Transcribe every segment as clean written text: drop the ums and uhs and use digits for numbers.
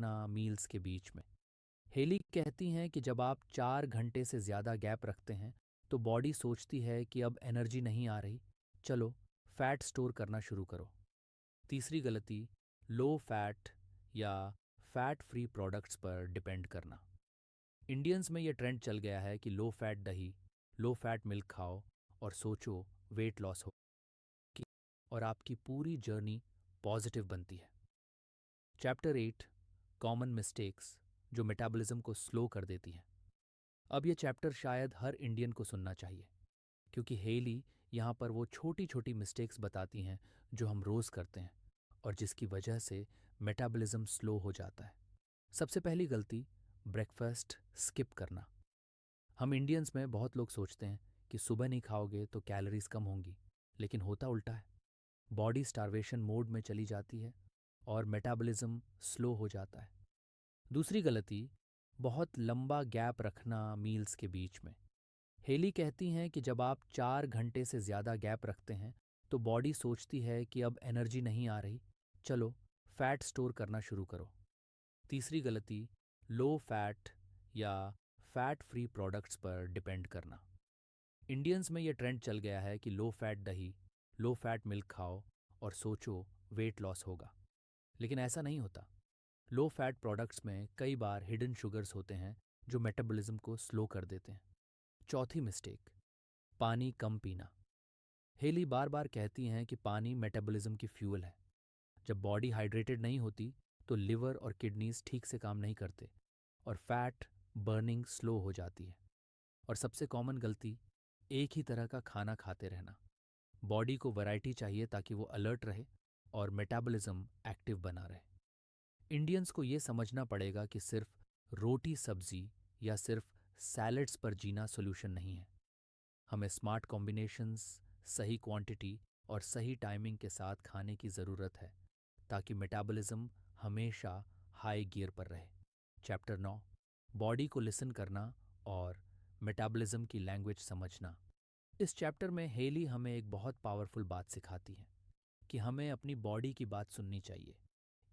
रखना मील्स के बीच में। हेली कहती हैं कि जब आप 4 घंटे से ज़्यादा गैप रखते हैं तो बॉडी सोचती है कि अब एनर्जी नहीं आ रही, चलो फैट स्टोर करना शुरू करो। तीसरी गलती, लो फैट या फैट फ्री प्रोडक्ट्स पर डिपेंड करना। इंडियंस में ये ट्रेंड चल गया है कि लो फैट दही, लो फैट मिल्क खाओ और सोचो वेट लॉस हो कि और आपकी पूरी जर्नी पॉजिटिव बनती है। चैप्टर 8, कॉमन मिस्टेक्स जो मेटाबॉलिज्म को स्लो कर देती हैं। अब ये चैप्टर शायद हर इंडियन को सुनना चाहिए, क्योंकि हेली यहाँ पर वो छोटी छोटी मिस्टेक्स बताती हैं जो हम रोज़ करते हैं और जिसकी वजह से मेटाबॉलिज्म स्लो हो जाता है। सबसे पहली गलती, ब्रेकफास्ट स्किप करना। हम इंडियंस में बहुत लोग सोचते हैं कि सुबह नहीं खाओगे तो कैलोरीज कम होंगी, लेकिन होता उल्टा है। बॉडी स्टार्वेशन मोड में चली जाती है और मेटाबॉलिज्म स्लो हो जाता है। दूसरी गलती, बहुत लंबा गैप रखना मील्स के बीच में। हेली कहती हैं कि जब आप 4 घंटे से ज़्यादा गैप रखते हैं तो बॉडी सोचती है कि अब एनर्जी नहीं आ रही, चलो फैट स्टोर करना शुरू करो। तीसरी गलती, लो फैट या फैट फ्री प्रोडक्ट्स पर डिपेंड करना। इंडियंस में ये ट्रेंड चल गया है कि लो फैट दही, लो फैट मिल्क खाओ और सोचो वेट लॉस होगा, लेकिन ऐसा नहीं होता। लो फैट प्रोडक्ट्स में कई बार हिडन शुगर्स होते हैं जो मेटाबॉलिज्म को स्लो कर देते हैं। चौथी मिस्टेक, पानी कम पीना। हेली बार बार कहती हैं कि पानी मेटाबॉलिज्म की फ्यूल है। जब बॉडी हाइड्रेटेड नहीं होती तो लिवर और किडनीज ठीक से काम नहीं करते और फैट बर्निंग स्लो हो जाती है। और सबसे कॉमन गलती, एक ही तरह का खाना खाते रहना। बॉडी को वैरायटी चाहिए ताकि वो अलर्ट रहे और मेटाबॉलिज्म एक्टिव बना रहे। इंडियंस को ये समझना पड़ेगा कि सिर्फ रोटी सब्जी या सिर्फ सैलड्स पर जीना सोल्यूशन नहीं है। हमें स्मार्ट कॉम्बिनेशंस, सही क्वांटिटी और सही टाइमिंग के साथ खाने की ज़रूरत है ताकि मेटाबॉलिज्म हमेशा हाई गियर पर रहे। चैप्टर 9, बॉडी को लिसन करना और मेटाबॉलिज्म की लैंग्वेज समझना। इस चैप्टर में हेली हमें एक बहुत पावरफुल बात सिखाती है कि हमें अपनी बॉडी की बात सुननी चाहिए।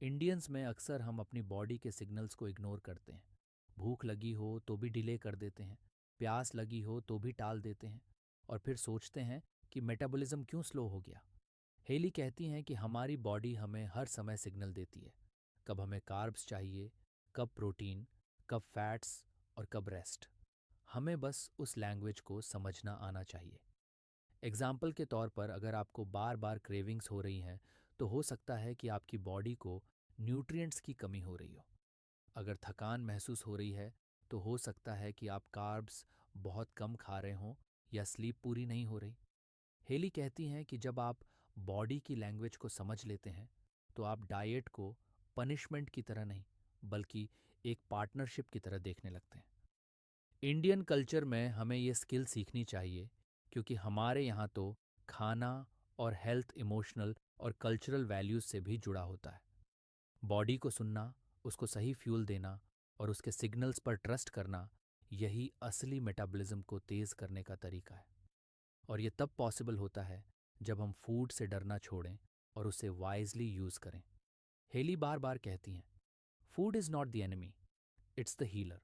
इंडियंस में अक्सर हम अपनी बॉडी के सिग्नल्स को इग्नोर करते हैं। भूख लगी हो तो भी डिले कर देते हैं, प्यास लगी हो तो भी टाल देते हैं और फिर सोचते हैं कि मेटाबॉलिज्म क्यों स्लो हो गया। हेली कहती हैं कि हमारी बॉडी हमें हर समय सिग्नल देती है, कब हमें कार्ब्स चाहिए, कब प्रोटीन, कब फैट्स और कब रेस्ट। हमें बस उस लैंग्वेज को समझना आना चाहिए। एग्जाम्पल के तौर पर अगर आपको बार बार क्रेविंग्स हो रही हैं तो हो सकता है कि आपकी बॉडी को न्यूट्रिएंट्स की कमी हो रही हो। अगर थकान महसूस हो रही है तो हो सकता है कि आप कार्ब्स बहुत कम खा रहे हों या स्लीप पूरी नहीं हो रही। हेली कहती हैं कि जब आप बॉडी की लैंग्वेज को समझ लेते हैं तो आप डाइट को पनिशमेंट की तरह नहीं बल्कि एक पार्टनरशिप की तरह देखने लगते हैं। इंडियन कल्चर में हमें ये स्किल सीखनी चाहिए क्योंकि हमारे यहाँ तो खाना और हेल्थ इमोशनल और कल्चरल वैल्यूज से भी जुड़ा होता है। बॉडी को सुनना, उसको सही फ्यूल देना और उसके सिग्नल्स पर ट्रस्ट करना, यही असली मेटाबॉलिज्म को तेज करने का तरीका है। और ये तब पॉसिबल होता है जब हम फूड से डरना छोड़ें और उसे वाइजली यूज करें। हेली बार बार कहती हैं, food is not the enemy, it's the healer.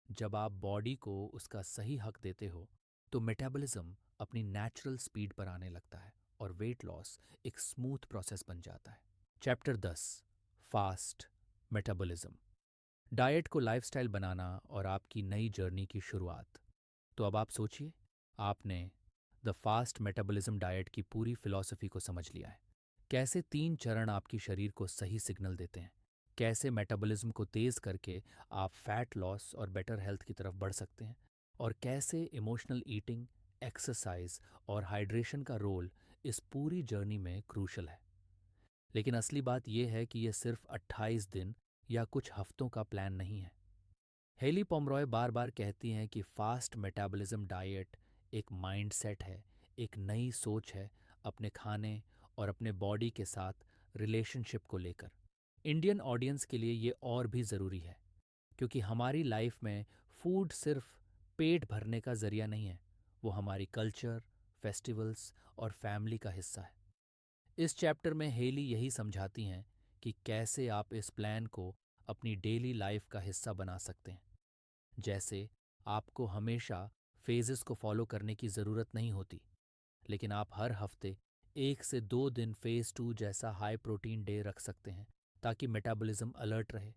जब आप बॉडी को उसका सही हक देते हो तो मेटाबॉलिज्म अपनी नेचुरल स्पीड पर आने लगता है और वेट लॉस एक स्मूथ प्रोसेस बन जाता है। Chapter 10, fast metabolism. डाइट को लाइफस्टाइल बनाना और आपकी नई जर्नी की शुरुआत। तो अब आप सोचिए, आपने द फास्ट मेटाबॉलिज्म डाइट की पूरी फिलॉसफी को समझ लिया है। कैसे 3 चरण आपकी शरीर को सही सिग्नल देते हैं, कैसे मेटाबॉलिज्म को तेज करके आप फैट लॉस और बेटर हेल्थ की तरफ बढ़ सकते हैं, और कैसे इमोशनल ईटिंग, एक्सरसाइज और हाइड्रेशन का रोल इस पूरी जर्नी में क्रूशल है। लेकिन असली बात यह है कि यह सिर्फ 28 दिन या कुछ हफ्तों का प्लान नहीं है। हेली पोमरॉय बार बार कहती हैं कि फास्ट मेटाबॉलिज्म डाइट एक माइंडसेट है, एक नई सोच है अपने खाने और अपने बॉडी के साथ रिलेशनशिप को लेकर। इंडियन ऑडियंस के लिए ये और भी ज़रूरी है क्योंकि हमारी लाइफ में फूड सिर्फ पेट भरने का जरिया नहीं है, वो हमारी कल्चर, फेस्टिवल्स और फैमिली का हिस्सा है। इस चैप्टर में हेली यही समझाती हैं कि कैसे आप इस प्लान को अपनी डेली लाइफ का हिस्सा बना सकते हैं। जैसे आपको हमेशा फेजेस को फॉलो करने की ज़रूरत नहीं होती, लेकिन आप हर हफ्ते 1 से 2 दिन फेज़ 2 जैसा हाई प्रोटीन डे रख सकते हैं ताकि मेटाबॉलिज्म अलर्ट रहे।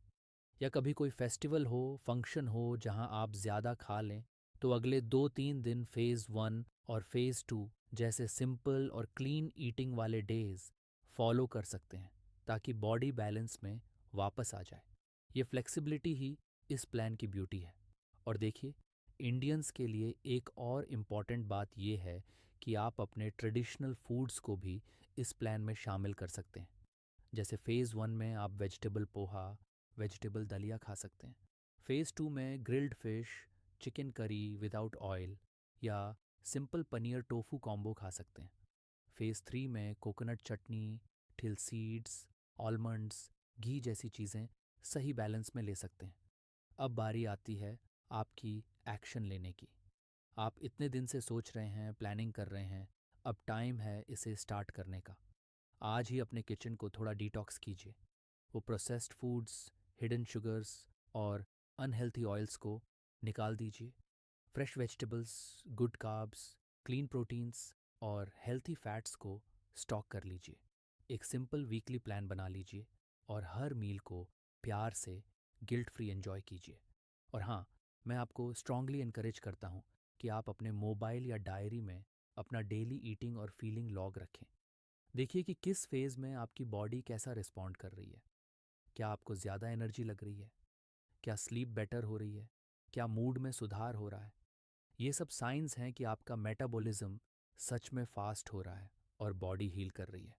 या कभी कोई फेस्टिवल हो, फंक्शन हो जहां आप ज़्यादा खा लें, तो अगले 2-3 दिन फेज़ 1 और फेज़ 2 जैसे सिंपल और क्लीन ईटिंग वाले डेज फॉलो कर सकते हैं ताकि बॉडी बैलेंस में वापस आ जाए। ये फ्लेक्सिबिलिटी ही इस प्लान की ब्यूटी है। और देखिए, इंडियंस के लिए एक और इम्पॉर्टेंट बात यह है कि आप अपने ट्रेडिशनल फूड्स को भी इस प्लान में शामिल कर सकते हैं। जैसे फेज़ 1 में आप वेजिटेबल पोहा, वेजिटेबल दलिया खा सकते हैं। फेज़ 2 में grilled fish, chicken curry without oil या सिंपल पनीर टोफू कॉम्बो खा सकते हैं। फेज़ 3 में कोकोनट चटनी, थिल सीड्स, आलमंड्स, घी जैसी चीज़ें सही बैलेंस में ले सकते हैं। अब बारी आती है आपकी एक्शन लेने की। आप इतने दिन से सोच रहे हैं, प्लानिंग कर रहे हैं, अब टाइम है इसे स्टार्ट करने का। आज ही अपने किचन को थोड़ा डिटॉक्स कीजिए। वो प्रोसेस्ड फूड्स, हिडन शुगर्स और अनहेल्थी ऑयल्स को निकाल दीजिए। Fresh vegetables, good carbs, clean proteins और हेल्थी फैट्स को स्टॉक कर लीजिए। एक सिंपल वीकली प्लान बना लीजिए और हर मील को प्यार से गिल्ट फ्री एंजॉय कीजिए। और हाँ, मैं आपको स्ट्रांगली इनकरेज करता हूँ कि आप अपने मोबाइल या डायरी में अपना डेली ईटिंग और फीलिंग लॉग रखें। देखिए कि किस फेज़ में आपकी बॉडी कैसा रिस्पॉन्ड कर रही है। क्या आपको ज़्यादा एनर्जी लग रही है? क्या स्लीप बेटर हो रही है? क्या मूड में सुधार हो रहा है? ये सब साइंस हैं कि आपका मेटाबॉलिज्म सच में फास्ट हो रहा है और बॉडी हील कर रही है।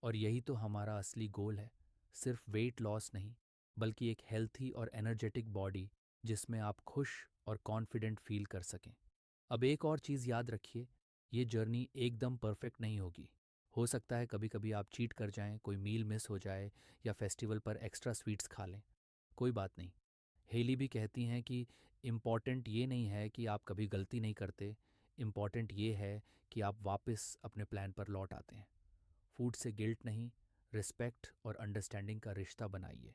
और यही तो हमारा असली गोल है, सिर्फ वेट लॉस नहीं, बल्कि एक हेल्थी और एनर्जेटिक बॉडी जिसमें आप खुश और कॉन्फिडेंट फील कर सकें। अब एक और चीज़ याद रखिए, ये जर्नी एकदम परफेक्ट नहीं होगी। हो सकता है कभी कभी आप चीट कर जाएं, कोई मील मिस हो जाए या फेस्टिवल पर एक्स्ट्रा स्वीट्स खा लें। कोई बात नहीं। हेली भी कहती हैं कि इम्पॉर्टेंट ये नहीं है कि आप कभी गलती नहीं करते, इम्पॉर्टेंट ये है कि आप वापस अपने प्लान पर लौट आते हैं। फूड से गिल्ट नहीं, रिस्पेक्ट और अंडरस्टैंडिंग का रिश्ता बनाइए।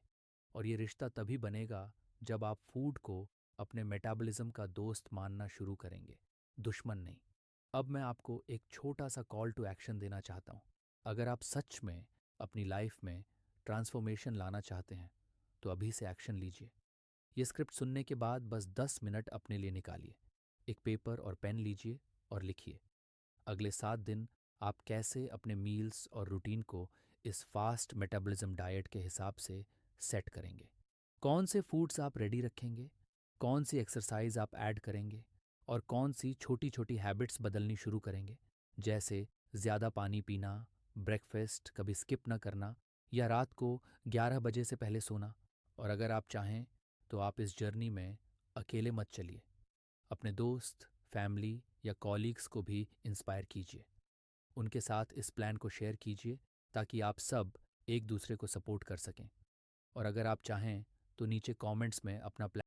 और ये रिश्ता तभी बनेगा जब आप फूड को अपने मेटाबॉलिज्म का दोस्त मानना शुरू करेंगे, दुश्मन नहीं। अब मैं आपको एक छोटा सा कॉल टू एक्शन देना चाहता हूँ। अगर आप सच में अपनी लाइफ में ट्रांसफॉर्मेशन लाना चाहते हैं, तो अभी से एक्शन लीजिए। ये स्क्रिप्ट सुनने के बाद बस 10 मिनट अपने लिए निकालिए। एक पेपर और पेन लीजिए और लिखिए अगले 7 दिन आप कैसे अपने मील्स और रूटीन को इस फास्ट मेटाबॉलिज्म डाइट के हिसाब से सेट करेंगे। कौन से फूड्स आप रेडी रखेंगे, कौन सी एक्सरसाइज आप ऐड करेंगे और कौन सी छोटी छोटी हैबिट्स बदलनी शुरू करेंगे, जैसे ज़्यादा पानी पीना, ब्रेकफास्ट कभी स्किप ना करना या रात को 11 बजे से पहले सोना। और अगर आप चाहें तो आप इस जर्नी में अकेले मत चलिए। अपने दोस्त, फैमिली या कॉलीग्स को भी इंस्पायर कीजिए। उनके साथ इस प्लान को शेयर कीजिए ताकि आप सब एक दूसरे को सपोर्ट कर सकें। और अगर आप चाहें तो नीचे कमेंट्स में अपना प्लान